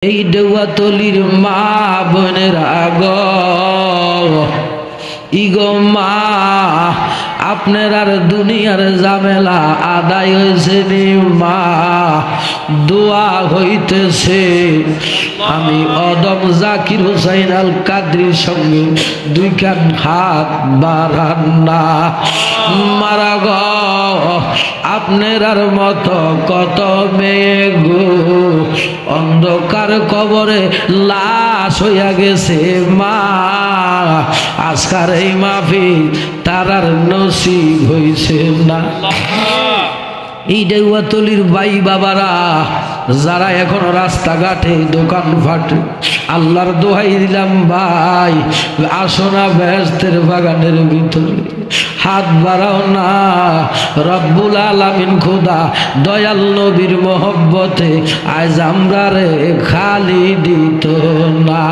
এই দেওয়াতলির মা বোনেরা গো, ইগো মা আপনার আর দুনিয়ার ঝামেলা আদায় হয়েছে নি মা, দোয়া হইতেছে আমি অদম জাকির হুসাইন আল কাদরির সঙ্গে দুই কান হাত বাড়ান না মারা গো। আপনার আর মতো কত মেয়ে গো অন্ধকার কবরে লাশ হইয়া গেছে মা, আজকার এই মাহফিল তারার নসিব হইছে না। এই দেওয়াতলির ভাই বাবারা যারা এখন রাস্তাঘাটে দোকান ফাটে, আল্লাহর দোহাই দিলাম ভাই আসো না বেহেশতের বাগানের ভিতরে, হাত বাড়াও না, রব্বুল আলামিন খোদা দয়াল নবীর মহব্বতে আজ আমরা রে খালি দিত না।